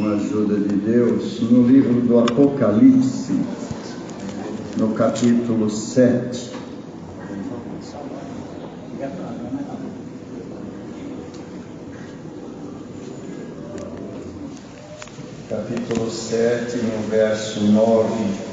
com a ajuda de Deus, no livro do Apocalipse, no capítulo 7. Capítulo 7, no verso 9.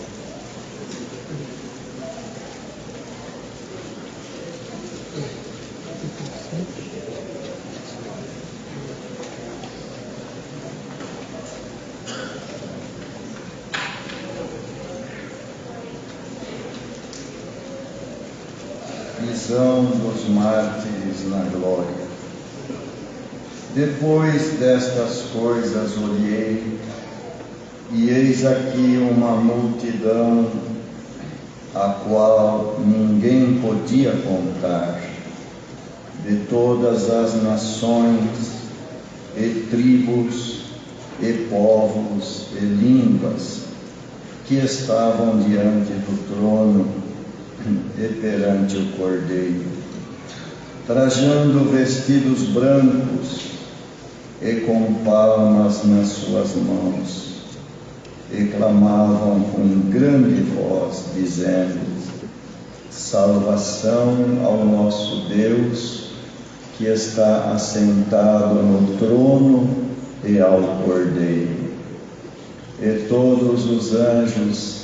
Visão dos mártires na glória. Depois destas coisas olhei, e eis aqui uma multidão, a qual ninguém podia contar, de todas as nações, e tribos, e povos, e línguas, que estavam diante do trono e perante o Cordeiro, trajando vestidos brancos e com palmas nas suas mãos, e clamavam com grande voz, dizendo: salvação ao nosso Deus, que está assentado no trono e ao Cordeiro. E todos os anjos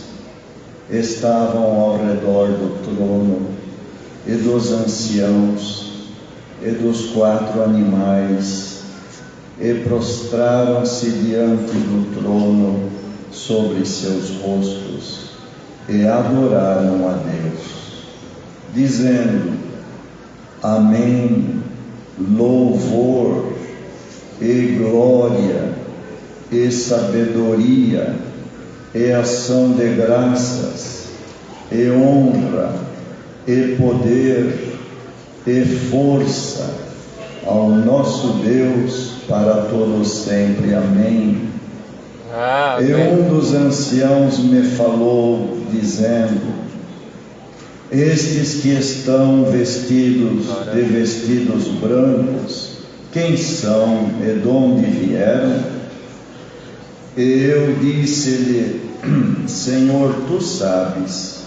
estavam ao redor do trono, e dos anciãos, e dos 4 animais, e prostraram-se diante do trono sobre seus rostos, e adoraram a Deus, dizendo: Amém, louvor, e glória, e sabedoria, e ação de graças, e honra, e poder, e força ao nosso Deus para todos sempre. Amém. Amém. E um dos anciãos me falou, dizendo: estes que estão vestidos de vestidos brancos, quem são e de onde vieram? E eu disse-lhe: Senhor, tu sabes.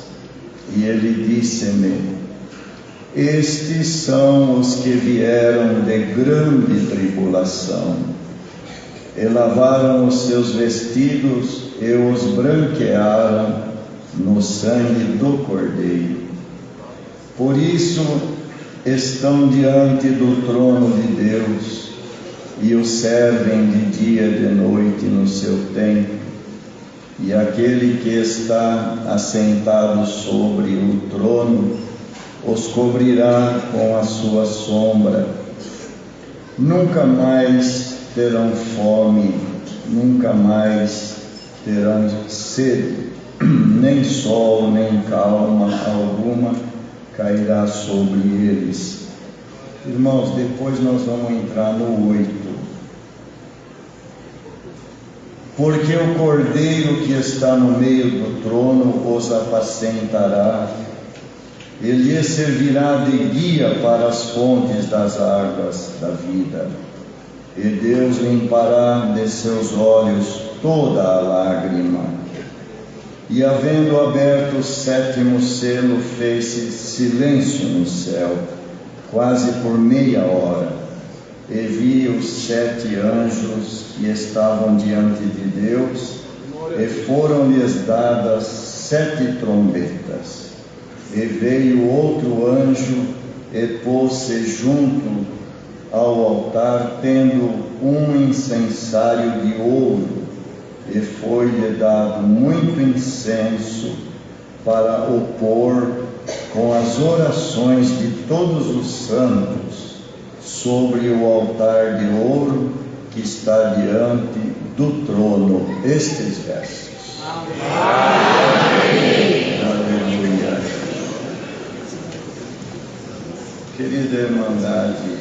E ele disse-me: estes são os que vieram de grande tribulação, e lavaram os seus vestidos e os branquearam no sangue do Cordeiro. Por isso estão diante do trono de Deus, e o servem de dia e de noite no seu templo. E aquele que está assentado sobre o trono os cobrirá com a sua sombra. Nunca mais terão fome, nunca mais terão sede, nem sol, nem calma alguma cairá sobre eles. Irmãos, depois nós vamos entrar no 8. Porque o Cordeiro que está no meio do trono os apacentará, ele lhes servirá de guia para as fontes das águas da vida, e Deus limpará de seus olhos toda a lágrima. E havendo aberto o 7º selo, fez-se silêncio no céu, quase por meia hora. E vi os 7 anjos que estavam diante de Deus, e foram-lhes dadas 7 trombetas. E veio outro anjo e pôs-se junto ao altar, tendo um incensário de ouro, e foi-lhe dado muito incenso para o pôr com as orações de todos os santos sobre o altar de ouro que está diante do trono. Estes versos. Amém. Aleluia. Querida irmandade,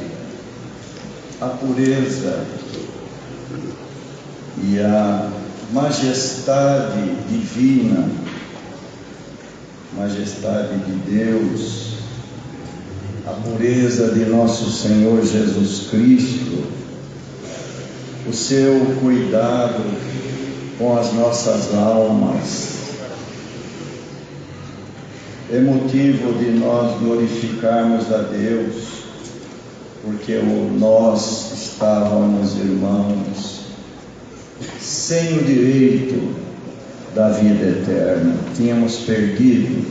a pureza e a majestade divina, majestade de Deus, a pureza de nosso Senhor Jesus Cristo, o seu cuidado com as nossas almas. É motivo de nós glorificarmos a Deus, porque nós estávamos, irmãos, sem o direito da vida eterna, tínhamos perdido.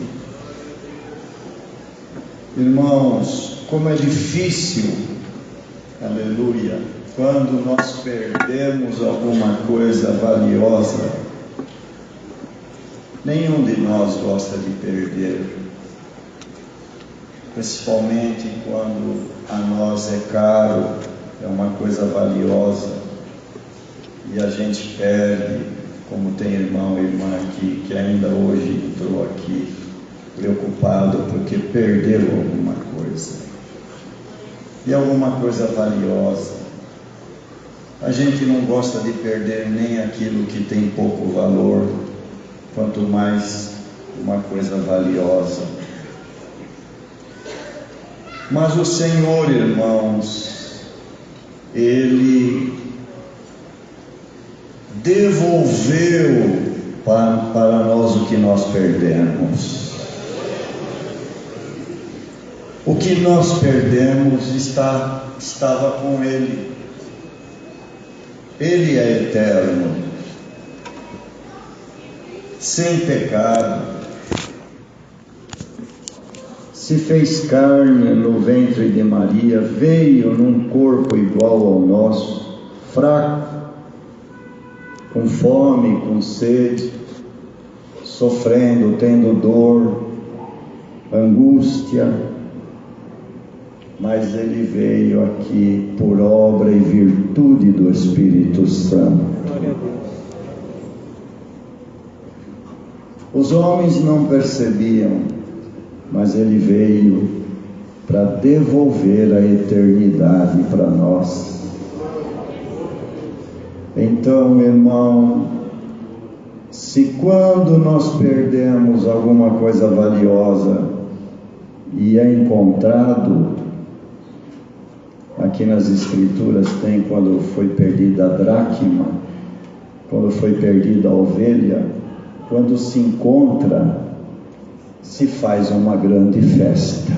Irmãos, como é difícil, aleluia, quando nós perdemos alguma coisa valiosa. Nenhum de nós gosta de perder, principalmente quando a nós é caro, é uma coisa valiosa, e a gente perde, como tem irmão e irmã aqui, que ainda hoje entrou aqui, preocupado porque perdeu alguma coisa, e alguma coisa valiosa. A gente não gosta de perder nem aquilo que tem pouco valor, quanto mais uma coisa valiosa. Mas o Senhor, irmãos, Ele devolveu para nós o que nós perdemos. O que nós perdemos estava com Ele. Ele é eterno, sem pecado, se fez carne no ventre de Maria, veio num corpo igual ao nosso, fraco, com fome, com sede, sofrendo, tendo dor, angústia, mas Ele veio aqui por obra e virtude do Espírito Santo. Glória a Deus. Os homens não percebiam, mas Ele veio para devolver a eternidade para nós. Então, irmão, se quando nós perdemos alguma coisa valiosa e é encontrado, aqui nas Escrituras tem quando foi perdida a dracma, quando foi perdida a ovelha, quando se encontra, se faz uma grande festa.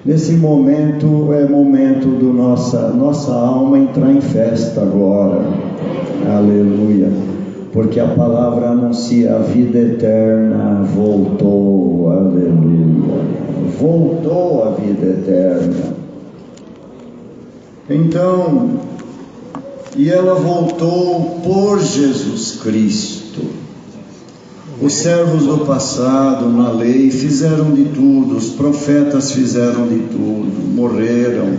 Nesse momento é momento do nossa alma entrar em festa agora, aleluia, porque a palavra anuncia a vida eterna voltou, aleluia, voltou a vida eterna. Então, e ela voltou por Jesus Cristo. Os servos do passado, na lei, fizeram de tudo, os profetas fizeram de tudo, morreram,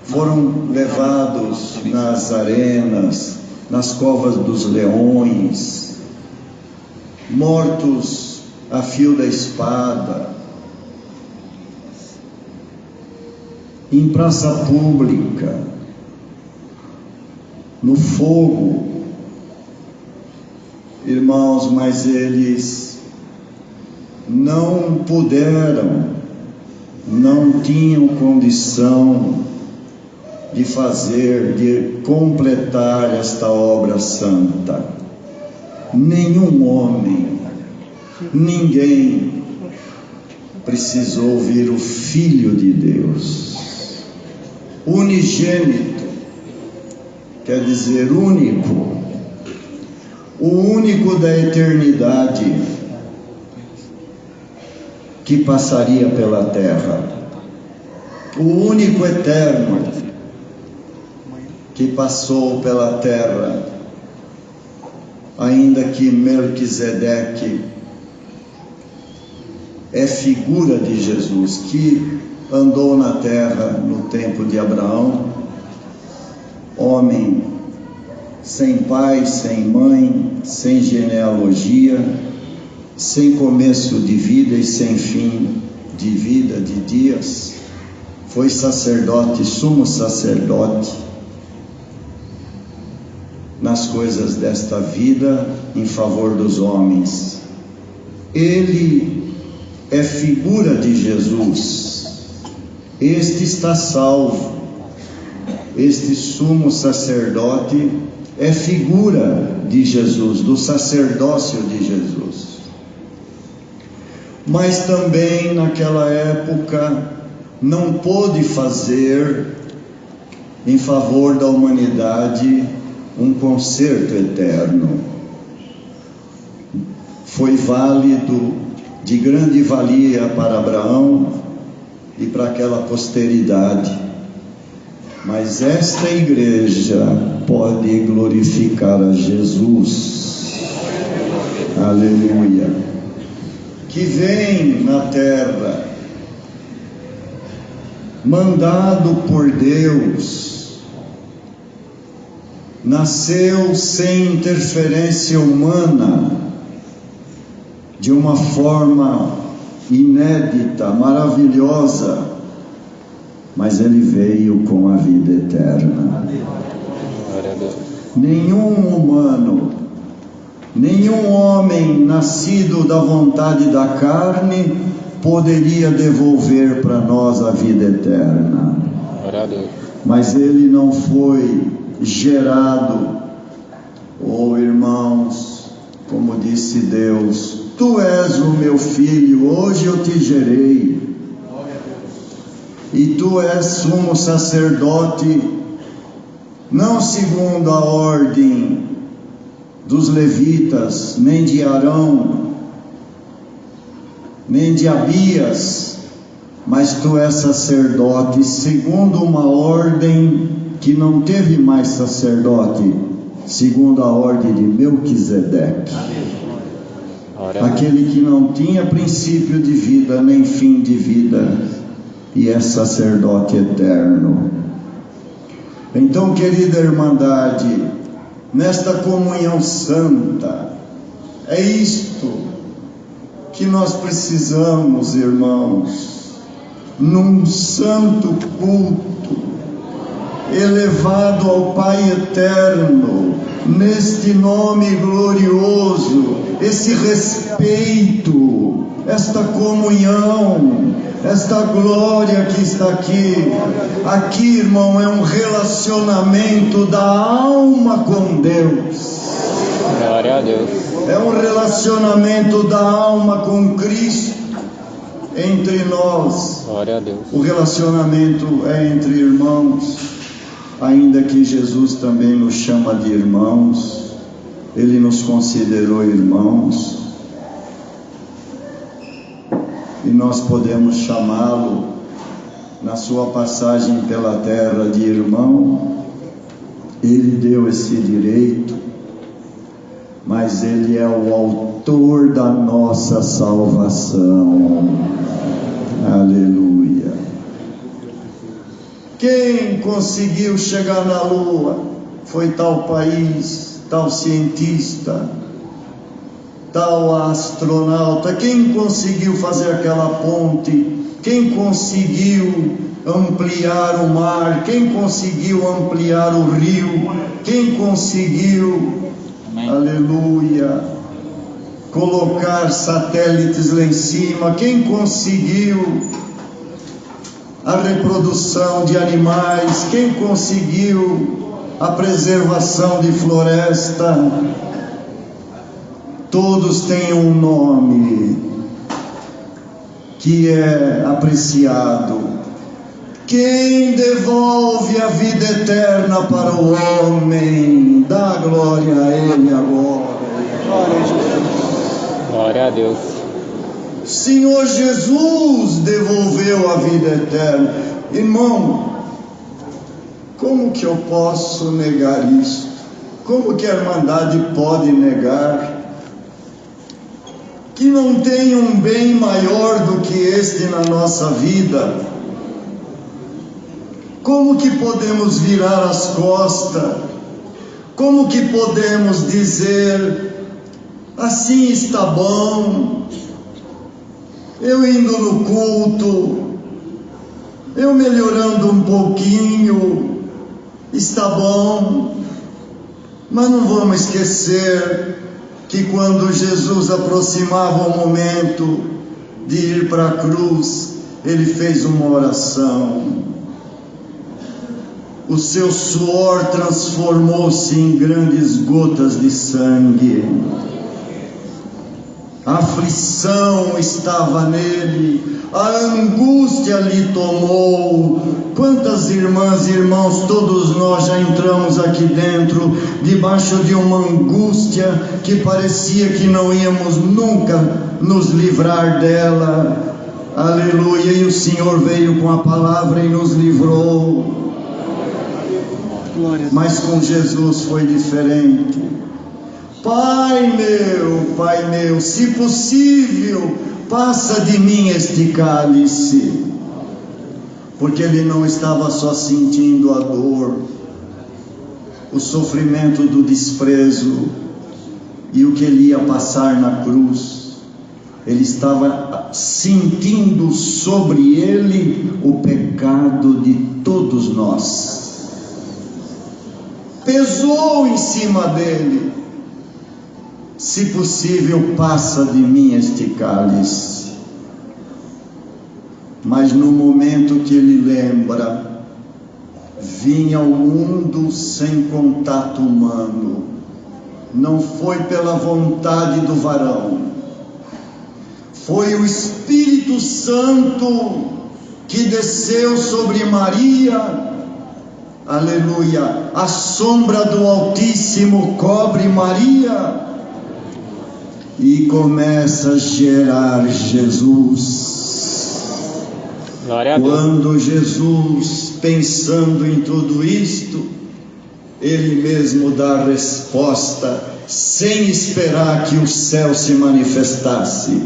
foram levados nas arenas, nas covas dos leões, mortos a fio da espada, em praça pública, no fogo. Irmãos, mas eles não puderam, não tinham condição de fazer, de completar esta obra santa. Nenhum homem, ninguém precisou vir o Filho de Deus, unigênito, quer dizer único, o único da eternidade que passaria pela terra, o único eterno que passou pela terra, ainda que Melquisedeque é figura de Jesus, que andou na terra no tempo de Abraão, homem sem pai, sem mãe, sem genealogia, sem começo de vida e sem fim de vida, de dias, foi sacerdote, sumo sacerdote, nas coisas desta vida, em favor dos homens. Ele é figura de Jesus, este está salvo, este sumo sacerdote é figura de Jesus, do sacerdócio de Jesus. Mas também naquela época não pôde fazer em favor da humanidade um concerto eterno. Foi válido, de grande valia para Abraão e para aquela posteridade, mas esta igreja pode glorificar a Jesus. Aleluia. Que vem na terra, mandado por Deus, nasceu sem interferência humana, de uma forma inédita, maravilhosa, mas ele veio com a vida eterna. Nenhum humano, nenhum homem nascido da vontade da carne poderia devolver para nós a vida eterna. Mas ele não foi gerado, irmãos, como disse Deus: tu és o meu filho, hoje eu te gerei. E tu és sumo sacerdote, não segundo a ordem dos levitas, nem de Arão, nem de Abias, mas tu és sacerdote segundo uma ordem que não teve mais sacerdote, segundo a ordem de Melquisedeque, aquele que não tinha princípio de vida nem fim de vida, e é sacerdote eterno. Então, querida irmandade, nesta comunhão santa, é isto que nós precisamos, irmãos, num santo culto, elevado ao Pai eterno, neste nome glorioso, esse respeito, esta comunhão, esta glória que está aqui. Aqui, irmão, é um relacionamento da alma com Deus. Glória a Deus. É um relacionamento da alma com Cristo entre nós. Glória a Deus. O relacionamento é entre irmãos, ainda que Jesus também nos chama de irmãos. Ele nos considerou irmãos, e nós podemos chamá-lo, na sua passagem pela terra, de irmão. Ele deu esse direito, mas ele é o autor da nossa salvação. Aleluia. Quem conseguiu chegar na lua foi tal país, tal cientista, tal astronauta. Quem conseguiu fazer aquela ponte? Quem conseguiu ampliar o mar? Quem conseguiu ampliar o rio? Quem conseguiu, aleluia, colocar satélites lá em cima? Quem conseguiu a reprodução de animais? Quem conseguiu a preservação de floresta? Todos têm um nome que é apreciado. Quem devolve a vida eterna para o homem? Dá glória a Ele agora. Glória a Deus. Senhor Jesus devolveu a vida eterna. Irmão, como que eu posso negar isso? Como que a Irmandade pode negar que não tem um bem maior do que este na nossa vida? Como que podemos virar as costas? Como que podemos dizer, assim está bom, eu indo no culto, eu melhorando um pouquinho, está bom? Mas não vamos esquecer que quando Jesus aproximava o momento de ir para a cruz, ele fez uma oração. o seu suor transformou-se em grandes gotas de sangue. A aflição estava nele, a angústia lhe tomou. Quantas irmãs e irmãos, todos nós já entramos aqui dentro, debaixo de uma angústia que parecia que não íamos nunca nos livrar dela. Aleluia, e o Senhor veio com a palavra e nos livrou. Mas com Jesus foi diferente. Pai meu, se possível, passa de mim este cálice. Porque ele não estava só sentindo a dor, o sofrimento do desprezo e o que ele ia passar na cruz. Ele estava sentindo sobre ele o pecado de todos nós. Pesou em cima dele. Se possível, passa de mim este cálice. Mas no momento que ele lembra, vinha ao mundo sem contato humano. Não foi pela vontade do varão. Foi o Espírito Santo que desceu sobre Maria. Aleluia. A sombra do Altíssimo cobre Maria e começa a gerar Jesus. Glória a Deus. Quando Jesus, pensando em tudo isto, ele mesmo dá a resposta, sem esperar que o céu se manifestasse.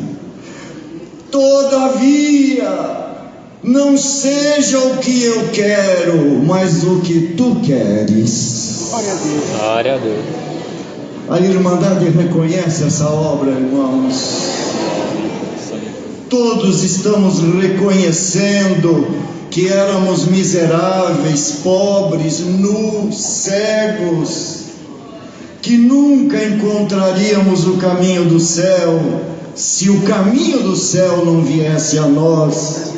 Todavia, não seja o que eu quero, mas o que tu queres. Glória a Deus. A Irmandade reconhece essa obra, irmãos. Todos estamos reconhecendo que éramos miseráveis, pobres, nus, cegos, que nunca encontraríamos o caminho do céu, se o caminho do céu não viesse a nós.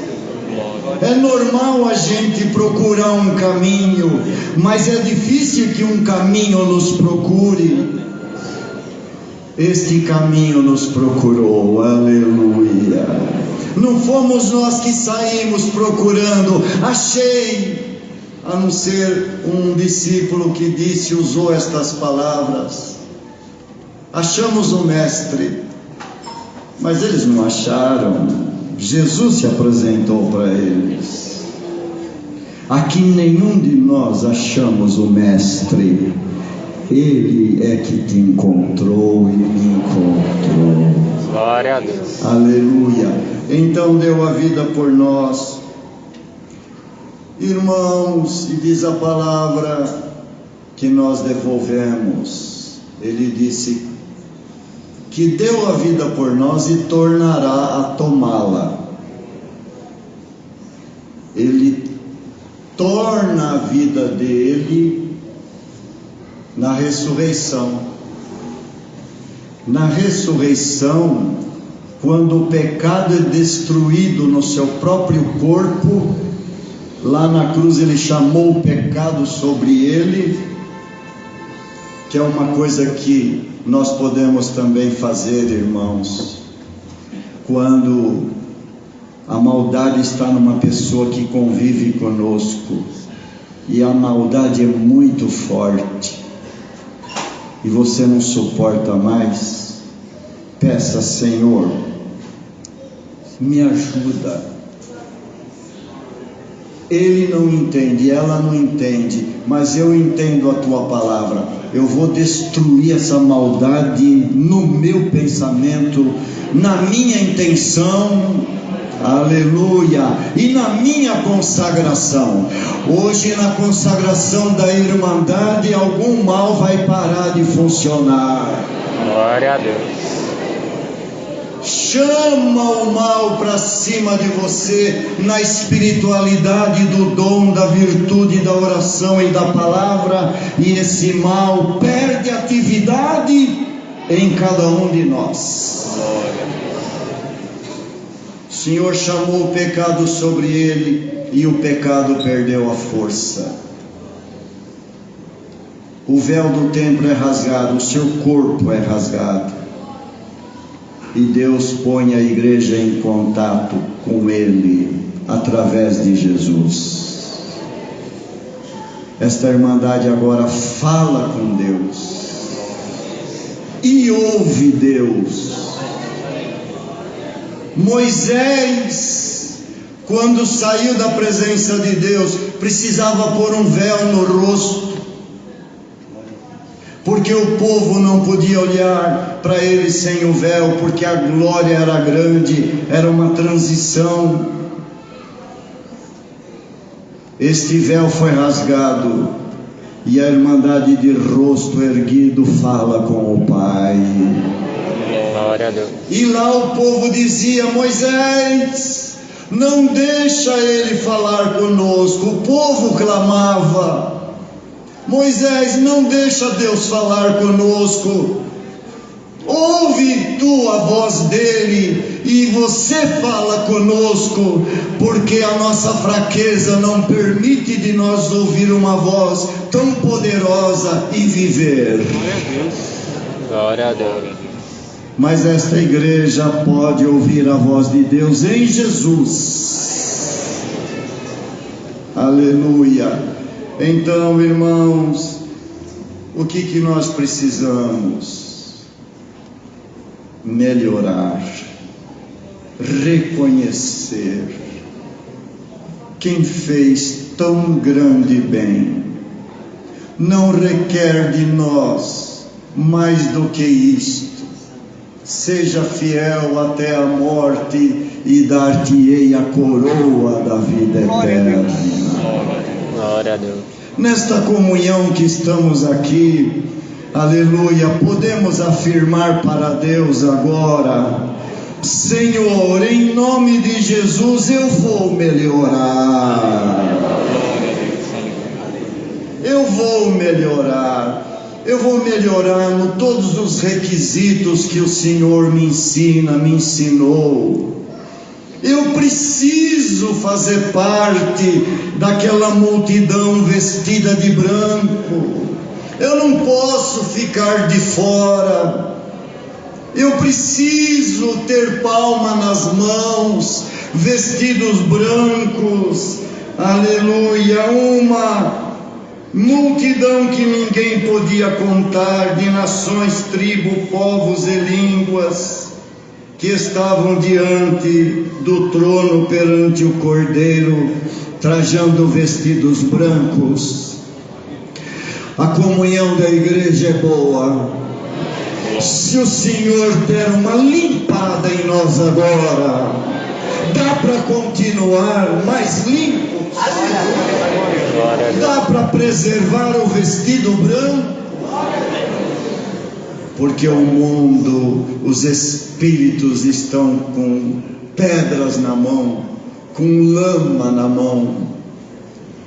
É normal a gente procurar um caminho, mas é difícil que um caminho nos procure. Este caminho nos procurou, aleluia. Não fomos nós que saímos procurando, achei, a não ser um discípulo que usou estas palavras. Achamos o Mestre, mas eles não acharam. Jesus se apresentou para eles. Aqui nenhum de nós achamos o Mestre. Ele é que te encontrou e me encontrou. Glória a Deus. Aleluia. Então deu a vida por nós. Irmãos, e diz a palavra que nós devolvemos. Ele disse que deu a vida por nós e tornará a tomá-la. Ele torna a vida dele na ressurreição. Na ressurreição, quando o pecado é destruído no seu próprio corpo, lá na cruz ele chamou o pecado sobre ele, que é uma coisa que nós podemos também fazer, irmãos, quando a maldade está numa pessoa que convive conosco, e a maldade é muito forte, e você não suporta mais, peça: Senhor, me ajuda. Ele não entende, ela não entende, mas eu entendo a tua palavra. Eu vou destruir essa maldade no meu pensamento, na minha intenção, aleluia, e na minha consagração. Hoje, na consagração da Irmandade, algum mal vai parar de funcionar. Glória a Deus. Chama o mal para cima de você, na espiritualidade do dom, da virtude, da oração e da palavra, e esse mal perde atividade em cada um de nós. O Senhor chamou o pecado sobre ele, e o pecado perdeu a força. O véu do templo é rasgado, o seu corpo é rasgado. E Deus põe a igreja em contato com Ele através de Jesus. Esta irmandade agora fala com Deus e ouve Deus. Moisés, quando saiu da presença de Deus, precisava pôr um véu no rosto, porque o povo não podia olhar para ele sem o véu, porque a glória era grande, era uma transição. Este véu foi rasgado e a irmandade de rosto erguido fala com o Pai. Glória a Deus. E lá o povo dizia: Moisés, não deixa ele falar conosco. O povo clamava: Moisés, não deixa Deus falar conosco. Ouve tu a voz dele e você fala conosco, porque a nossa fraqueza não permite de nós ouvir uma voz tão poderosa e viver. Glória a Deus. Mas esta igreja pode ouvir a voz de Deus em Jesus. Aleluia. Então, irmãos, o que nós precisamos? Melhorar, reconhecer quem fez tão grande bem. Não requer de nós mais do que isto. Seja fiel até a morte e dar-te-ei a coroa da vida eterna. Glória a Deus. Nesta comunhão que estamos aqui, aleluia, podemos afirmar para Deus agora: Senhor, em nome de Jesus eu vou melhorar. Eu vou melhorar. Eu vou melhorando todos os requisitos que o Senhor me ensina, me ensinou. Eu preciso fazer parte daquela multidão vestida de branco. Eu não posso ficar de fora. Eu preciso ter palma nas mãos, vestidos brancos. Aleluia, uma multidão que ninguém podia contar, de nações, tribos, povos e línguas, que estavam diante do trono perante o Cordeiro, trajando vestidos brancos. A comunhão da igreja é boa. Se o Senhor der uma limpada em nós agora, dá para continuar mais limpos? Dá para preservar o vestido branco? Porque o mundo, os espíritos estão com pedras na mão, com lama na mão.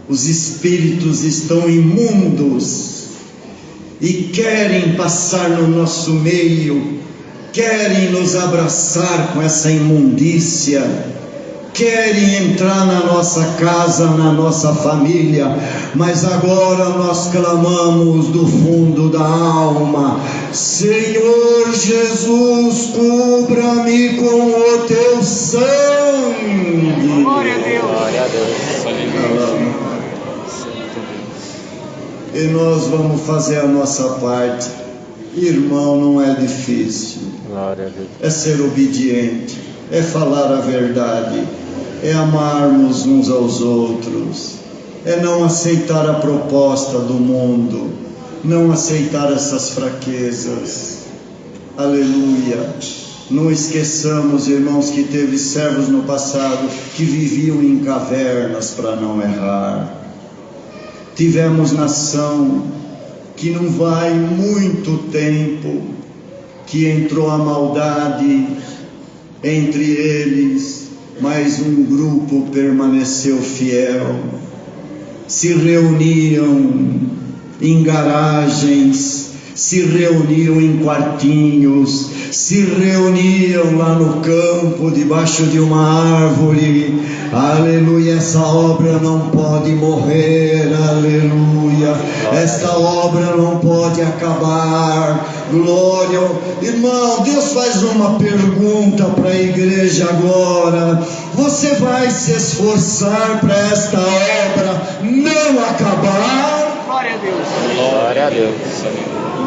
Os espíritos estão imundos e querem passar no nosso meio, querem nos abraçar com essa imundícia, querem entrar na nossa casa, na nossa família. Mas agora nós clamamos do fundo da alma: Senhor Jesus, cubra-me com o teu sangue. Glória a Deus. Glória a Deus. E nós vamos fazer a nossa parte. Irmão, não é difícil. Glória a Deus. É ser obediente, é falar a verdade, é amarmos uns aos outros, é não aceitar a proposta do mundo, não aceitar essas fraquezas. Aleluia. Não esqueçamos, irmãos, que teve servos no passado que viviam em cavernas para não errar. Tivemos nação que não vai muito tempo, que entrou a maldade entre eles, mas um grupo permaneceu fiel. Se reuniam em garagens, se reuniam em quartinhos, se reuniam lá no campo, debaixo de uma árvore, Aleluia, essa obra não pode morrer, aleluia, esta obra não pode acabar. Glória, irmão, Deus faz uma pergunta para a igreja agora: você vai se esforçar para esta obra não acabar? Glória a Deus. Glória a Deus.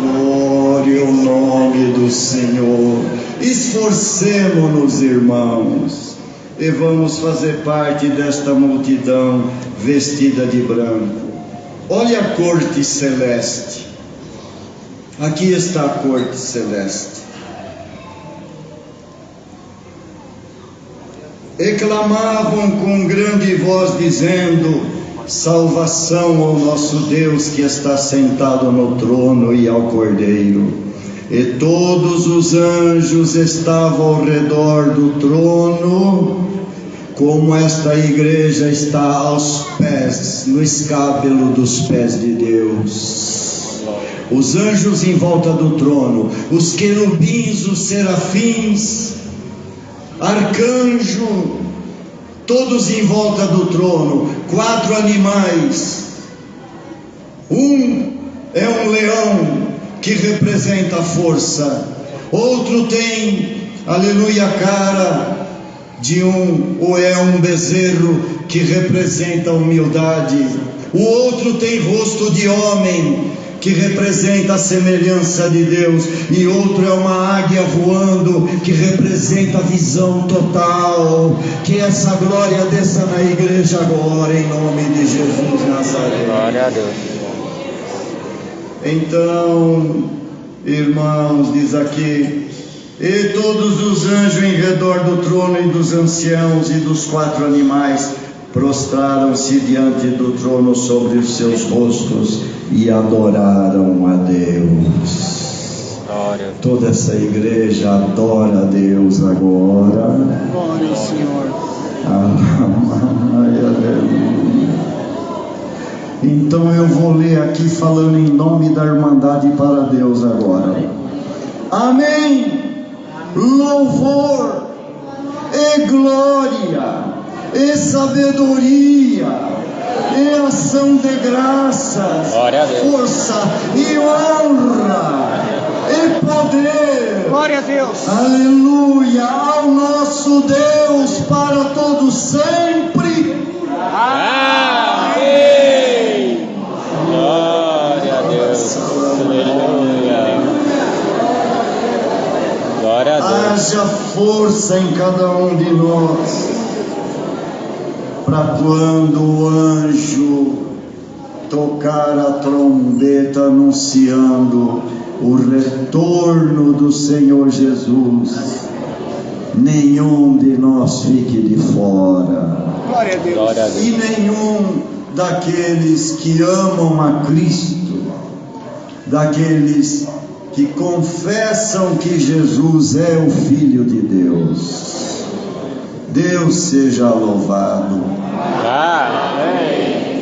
Glória ao nome do Senhor. Esforcemo-nos, irmãos, e vamos fazer parte desta multidão vestida de branco. Olha a corte celeste. Aqui está a corte celeste. E clamavam com grande voz, dizendo: salvação ao nosso Deus que está sentado no trono e ao Cordeiro. E todos os anjos estavam ao redor do trono, como esta igreja está aos pés, no escábelo dos pés de Deus. Os anjos em volta do trono, os querubins, os serafins, arcanjo, todos em volta do trono. 4 animais. Um é um leão, que representa a força. Outro tem, aleluia, a cara de um bezerro, que representa a humildade. O outro tem rosto de homem, que representa a semelhança de Deus. E outro é uma águia voando, que representa a visão total. Que essa glória desça na igreja agora, em nome de Jesus de Nazaré. Glória a Deus. Então, irmãos, diz aqui: e todos os anjos em redor do trono e dos anciãos e dos 4 animais prostraram-se diante do trono sobre os seus rostos e adoraram a Deus. Glória. Toda essa igreja adora a Deus agora. Glória ao Senhor. Aleluia. Então eu vou ler aqui falando em nome da Irmandade para Deus agora. Amém. Louvor e glória e sabedoria e ação de graças, força e honra e poder. Glória a Deus. Aleluia ao nosso Deus para todos sempre. Amém. Glória a Deus. Aleluia. Glória a Deus. Haja força em cada um de nós, para quando o anjo tocar a trombeta anunciando o retorno do Senhor Jesus, nenhum de nós fique de fora. Glória a Deus. Glória a Deus. E nenhum daqueles que amam a Cristo, daqueles que confessam que Jesus é o Filho de Deus. Deus seja louvado. Amém.